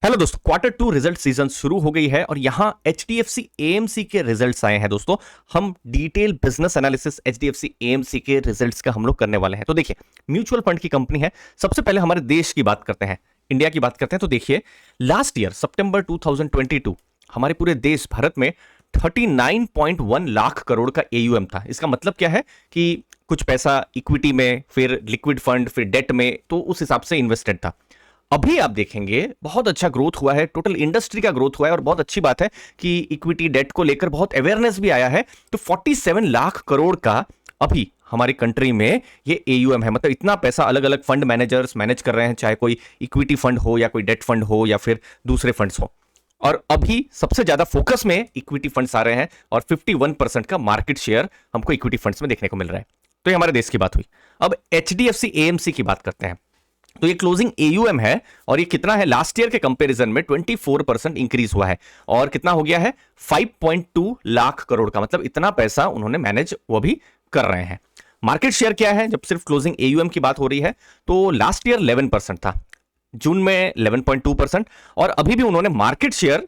Hello दोस्तों, quarter to result season शुरू हो गई है और यहां HDFC AMC के रिजल्ट्स आए हैं। दोस्तों, हम detail business analysis HDFC AMC के रिजल्ट्स का हम लोग करने वाले हैं। तो देखिए, म्यूचुअल फंड की कंपनी है। सबसे पहले हमारे देश की बात करते हैं, इंडिया की बात करते हैं। तो देखिए, लास्ट ईयर सितंबर 2022 हमारे पूरे देश भारत में 39.1 लाख करोड़ का AUM था। इसका मतलब क्या है कि कुछ पैसा इक्विटी में, फिर लिक्विड फंड, फिर डेट में, तो उस हिसाब से इन्वेस्टेड था। अभी आप देखेंगे बहुत अच्छा ग्रोथ हुआ है, टोटल इंडस्ट्री का ग्रोथ हुआ है और बहुत अच्छी बात है कि इक्विटी डेट को लेकर बहुत अवेयरनेस भी आया है। तो 47 लाख करोड़ का अभी हमारी कंट्री में ये AUM है। मतलब इतना पैसा अलग अलग फंड मैनेजर्स मैनेज कर रहे हैं, चाहे कोई इक्विटी फंड हो या कोई डेट फंड हो या फिर दूसरे फंड्स हो। और अभी सबसे ज्यादा फोकस में इक्विटी फंड्स आ रहे हैं और 51% का मार्केट शेयर हमको इक्विटी फंड्स में देखने को मिल रहा है। तो ये हमारे देश की बात हुई। अब HDFC AMC की बात करते हैं। तो ये क्लोजिंग AUM है और ये कितना है, लास्ट ईयर के कंपैरिजन में 24% इंक्रीज हुआ है और कितना हो गया है, 5.2 लाख करोड़ का। मतलब इतना पैसा उन्होंने मैनेज वो भी कर रहे हैं। मार्केट शेयर क्या है, जब सिर्फ क्लोजिंग AUM की बात हो रही है तो लास्ट ईयर 11% था, जून में 11.2% और अभी भी उन्होंने मार्केट शेयर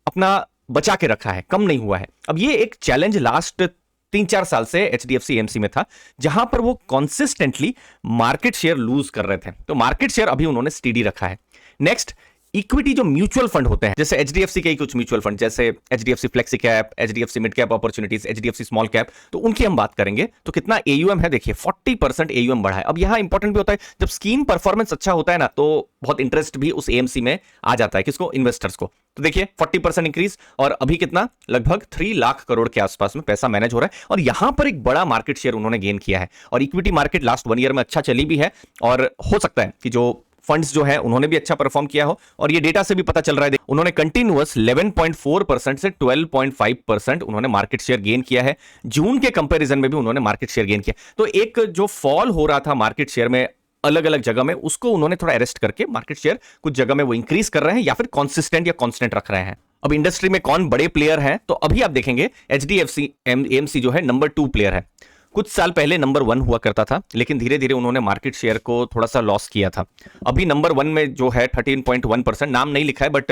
अपना बचा के रखा है, कम नहीं हुआ है। अब ये एक चैलेंज लास्ट 3-4 साल से HDFC AMC में था, जहां पर वो कंसिस्टेंटली मार्केट शेयर लूज कर रहे थे। तो मार्केट शेयर अभी उन्होंने स्टेडी रखा है। नेक्स्ट, इक्विटी जो म्यूचुअल फंड होते हैं, जैसे HDFC के ही कुछ म्यूचुअल फंड, जैसे HDFC flexi cap, HDFC mid cap opportunities, HDFC small cap, तो उनकी हम बात करेंगे। तो कितना AUM है, देखिए 40% AUM बढ़ा है। अब यहां इंपॉर्टेंट भी होता है, जब स्कीम परफॉर्मेंस अच्छा होता है ना, तो बहुत इंटरेस्ट भी उस AMC में आ जाता है। किसको? इन्वेस्टर्स को। तो देखिए 40% इंक्रीज और अभी कितना, लगभग 3 लाख करोड़ के आसपास में पैसा मैनेज हो रहा है और यहां पर एक बड़ा मार्केट शेयर उन्होंने गेन किया है। और इक्विटी मार्केट लास्ट 1 ईयर में अच्छा चली भी है और हो सकता है कि जो फंड्स जो है उन्होंने भी अच्छा परफॉर्म किया हो। और ये डेटा से भी पता चल रहा है, उन्होंने कंटिन्यूअस 11.4% से 12.5% उन्होंने मार्केट शेयर गेन किया है। जून के कंपैरिजन में भी उन्होंने मार्केट शेयर गेन किया। तो एक जो फॉल हो रहा था मार्केट शेयर में अलग अलग जगह में, उसको उन्होंने थोड़ा अरेस्ट करके मार्केट शेयर कुछ जगह में वो इंक्रीज कर रहे हैं या फिर कांस्टेंट या कांस्टेंट रख रहे हैं। अब इंडस्ट्री में कौन बड़े प्लेयर हैं, तो अभी आप देखेंगे HDFC AMC जो है नंबर 2 प्लेयर है। कुछ साल पहले नंबर 1 हुआ करता था, लेकिन धीरे धीरे उन्होंने मार्केट शेयर को थोड़ा सा लॉस किया था। अभी नंबर 1 में जो है 13.1%, नाम नहीं लिखा है बट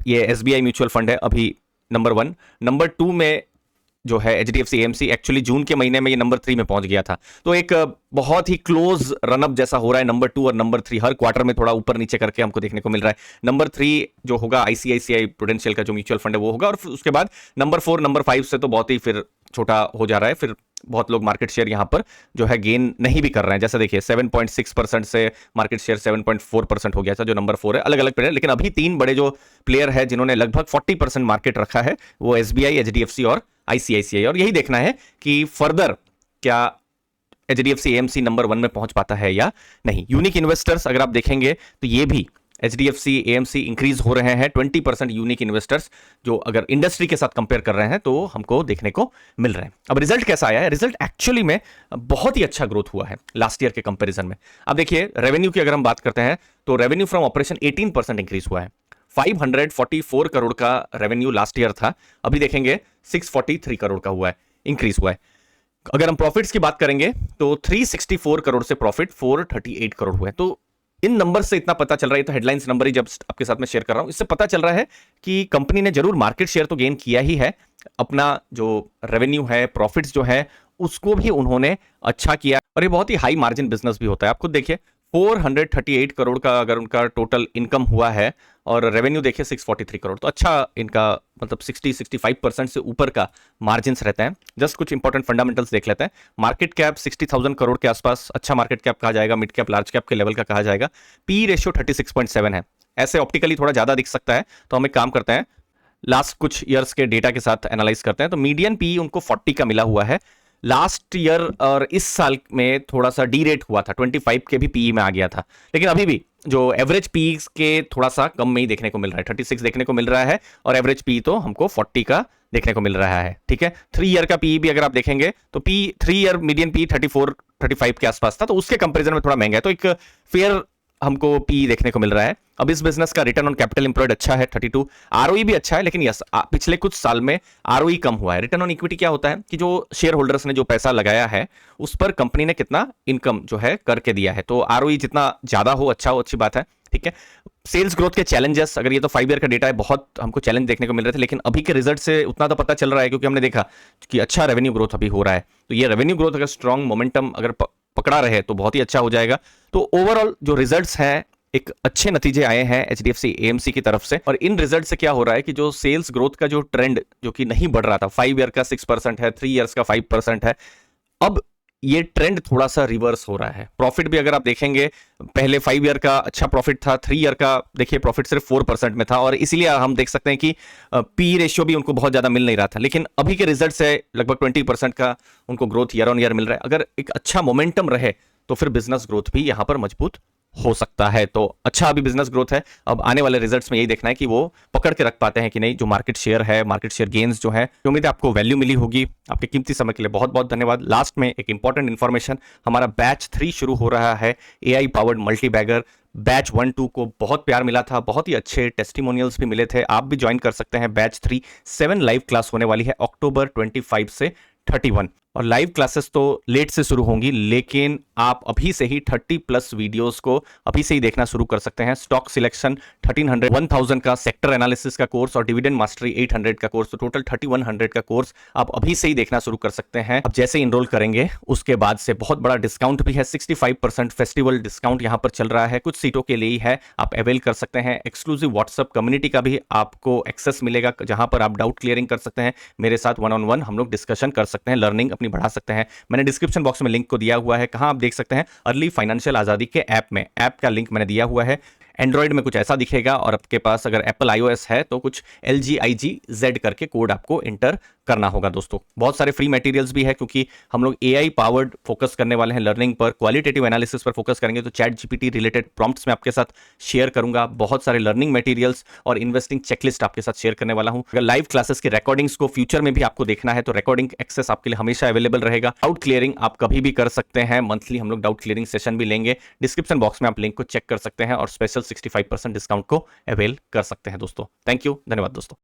ये SBI म्यूचुअल फंड है अभी नंबर 1। नंबर 2 में जो है HDFC AMC, एक्चुअली जून के महीने में ये नंबर 3 में पहुंच गया था। तो एक बहुत ही क्लोज रनअप जैसा हो रहा है। नंबर 2 और नंबर 3 हर क्वार्टर में थोड़ा ऊपर नीचे करके हमको देखने को मिल रहा है। नंबर 3 जो होगा ICICI प्रूडेंशियल का जो म्यूचुअल फंड है वो होगा और उसके बाद नंबर 4 नंबर 5 से तो बहुत ही फिर छोटा हो जा रहा है। फिर बहुत लोग मार्केट शेयर यहां पर जो है गेन नहीं भी कर रहे हैं। जैसे देखिए 7.6% से मार्केट शेयर 7.4% हो गया था जो नंबर 4 है। अलग अलग प्लेयर, लेकिन अभी 3 बड़े जो प्लेयर है जिन्होंने लगभग 40% मार्केट रखा है, वो SBI, HDFC और ICICI। और यही देखना है कि फर्दर क्या HDFC AMC नंबर 1 में पहुंच पाता है या नहीं। यूनिक इन्वेस्टर्स अगर आप देखेंगे तो ये भी HDFC AMC इंक्रीज हो रहे हैं। 20% यूनिक इन्वेस्टर्स जो अगर इंडस्ट्री के साथ कंपेयर कर रहे हैं तो हमको देखने को मिल रहे हैं। अब रिजल्ट कैसा आया है, रिजल्ट एक्चुअली में बहुत ही अच्छा ग्रोथ हुआ है लास्ट ईयर के कंपेरिजन में। अब देखिए रेवेन्यू की अगर हम बात करते हैं तो रेवेन्यू फ्रॉम ऑपरेशन 18% इंक्रीज हुआ है। 544 करोड़ का रेवेन्यू लास्ट ईयर था, अभी देखेंगे 643 करोड़ का हुआ है, इंक्रीज हुआ है। अगर हम प्रॉफिट्स की बात करेंगे तो 364 करोड़ से प्रॉफिट 438 करोड़ हुआ है। तो इन नंबर से इतना पता चल रहा है, तो हेडलाइंस नंबर ही जब आपके साथ में शेयर कर रहा हूं, इससे पता चल रहा है कि कंपनी ने जरूर मार्केट शेयर तो गेन किया ही है, अपना जो रेवेन्यू है, प्रॉफिट्स जो है, उसको भी उन्होंने अच्छा किया। और ये बहुत ही हाई मार्जिन बिजनेस भी होता है। आप खुद देखिए 438 करोड़ का अगर उनका टोटल इनकम हुआ है और रेवेन्यू देखिए 643 करोड़, तो अच्छा इनका मतलब 60-65% से ऊपर का मार्जिन रहते हैं। जस्ट कुछ इंपॉर्टेंट फंडामेंटल्स देख लेते हैं। मार्केट कैप 60,000 करोड़ के आसपास अच्छा मार्केट कैप कहा जाएगा, मिड कैप लार्ज कैप के लेवल का कहा जाएगा। पी रेशियो 36.7 है। ऐसे ऑप्टिकली थोड़ा ज्यादा दिख सकता है, तो हम एक काम करते हैं, लास्ट कुछ ईयर्स के डेटा के साथ एनालाइज करते हैं। तो मीडियन पी उनको 40 का मिला हुआ है। लास्ट ईयर और इस साल में थोड़ा सा डी रेट हुआ था, 25 के भी पीई में आ गया था, लेकिन अभी भी जो एवरेज पी के थोड़ा सा कम में ही देखने को मिल रहा है। 36 देखने को मिल रहा है और एवरेज पी तो हमको 40 का देखने को मिल रहा है। ठीक है, 3 ईयर का पी भी अगर आप देखेंगे तो पी 3 ईयर मीडियन पी 34-35 के आसपास था, तो उसके कंपेरिजन में थोड़ा महंगा है। तो एक फेयर हमको पी देखने को मिल रहा है। अब इस बिजनेस का रिटर्न ऑन कैपिटल एम्प्लॉयड अच्छा है 32, आरओई भी अच्छा है, लेकिन यस पिछले कुछ साल में आरओई कम हुआ है। रिटर्न ऑन इक्विटी क्या होता है कि जो शेयर होल्डर्स ने जो पैसा लगाया है उस पर कंपनी ने कितना इनकम जो है करके दिया है। तो आरओई जितना ज्यादा हो अच्छा हो, अच्छी बात है। ठीक है, सेल्स ग्रोथ के चैलेंजेस, अगर ये तो 5 ईयर का डेटा है, बहुत हमको चैलेंज देखने को मिल रहे थे, लेकिन अभी के रिजल्ट से उतना तो पता चल रहा है क्योंकि हमने देखा कि अच्छा रेवेन्यू ग्रोथ अभी हो रहा है। तो ये रेवेन्यू ग्रोथ अगर स्ट्रॉन्ग मोमेंटम अगर पकड़ा रहे तो बहुत ही अच्छा हो जाएगा। तो ओवरऑल जो रिजल्ट्स हैं, एक अच्छे नतीजे आए हैं एचडीएफसी एएमसी की तरफ से। और इन रिजल्ट से क्या हो रहा है कि जो सेल्स ग्रोथ का जो ट्रेंड जो कि नहीं बढ़ रहा था, 5 ईयर का 6% है, 3 ईयर्स का 5% है, अब ये ट्रेंड थोड़ा सा रिवर्स हो रहा है। प्रॉफिट भी अगर आप देखेंगे, पहले 5 ईयर का अच्छा प्रॉफिट था, 3 ईयर का देखिए प्रॉफिट सिर्फ 4% में था, और इसीलिए हम देख सकते हैं कि पी रेशियो भी उनको बहुत ज्यादा मिल नहीं रहा था। लेकिन अभी के रिजल्ट से लगभग 20% का उनको ग्रोथ ईयर ऑन ईयर मिल रहा है। अगर एक अच्छा मोमेंटम रहे तो फिर बिजनेस ग्रोथ भी यहां पर मजबूत हो सकता है। तो अच्छा अभी बिजनेस ग्रोथ है। अब आने वाले रिजल्ट्स में यही देखना है कि वो पकड़ के रख पाते हैं कि नहीं। जो मार्केट शेयर है, मार्केट शेयर गेन्स जो है, उम्मीद है आपको वैल्यू मिली होगी। आपके कीमती समय के लिए बहुत बहुत धन्यवाद। लास्ट में एक इंपॉर्टेंट इन्फॉर्मेशन, हमारा बैच 3 शुरू हो रहा है, AI powered multi bagger. Batch 1-2 को बहुत प्यार मिला था, बहुत ही अच्छे टेस्टिमोनियल्स भी मिले थे। आप भी ज्वाइन कर सकते हैं। बैच 3 7 लाइव क्लास होने वाली है अक्टूबर 25 से 31, और लाइव क्लासेस तो लेट से शुरू होंगी, लेकिन आप अभी से ही 30+ वीडियोस को अभी से ही देखना शुरू कर सकते हैं। स्टॉक सिलेक्शन 1300, 1000 का सेक्टर एनालिसिस का कोर्स और डिविडेंड मास्टरी 800 का कोर्स, तो टोटल 3100 का कोर्स आप अभी से ही देखना शुरू कर सकते हैं। अब जैसे इनरोल करेंगे उसके बाद से बहुत बड़ा डिस्काउंट भी है, 65% फेस्टिवल डिस्काउंट यहां पर चल रहा है, कुछ सीटों के लिए ही है, आप अवेल कर सकते हैं। एक्सक्लूसिव व्हाट्सएप कम्युनिटी का भी आपको एक्सेस मिलेगा, जहां पर आप डाउट क्लियरिंग कर सकते हैं, मेरे साथ 1-on-1 हम लोग डिस्कशन कर सकते हैं, लर्निंग अपनी बढ़ा सकते हैं। मैंने डिस्क्रिप्शन बॉक्स में लिंक को दिया हुआ है, कहां आप देख सकते हैं, अर्ली फाइनेंशियल आजादी के ऐप में, ऐप का लिंक मैंने दिया हुआ है। एंड्रॉइड में कुछ ऐसा दिखेगा, और आपके पास अगर एप्पल iOS है तो कुछ LGIGZ करके कोड आपको इंटर करना होगा। दोस्तों बहुत सारे फ्री मटेरियल्स भी है, क्योंकि हम लोग एआई पावर्ड फोकस करने वाले हैं लर्निंग पर, क्वालिटेटिव एनालिसिस पर फोकस करेंगे। तो चैट जीपीटी रिलेटेड प्रॉम्प्ट्स में आपके साथ शेयर करूंगा, बहुत सारे लर्निंग मटेरियल्स और इन्वेस्टिंग चेकलिस्ट आपके साथ शेयर करने वाला हूं। अगर लाइव क्लासेस की रिकॉर्डिंग्स को फ्यूचर में भी आपको देखना है तो रिकॉर्डिंग एक्सेस आपके लिए हमेशा अवेलेबल रहेगा। डाउट क्लियरिंग आप कभी भी कर सकते हैं, मंथली हम लोग डाउट क्लियरिंग सेशन भी लेंगे। डिस्क्रिप्शन बॉक्स में आप लिंक को चेक कर सकते हैं और स्पेशल 65% डिस्काउंट को अवेल कर सकते हैं। दोस्तों थैंक यू, धन्यवाद दोस्तों।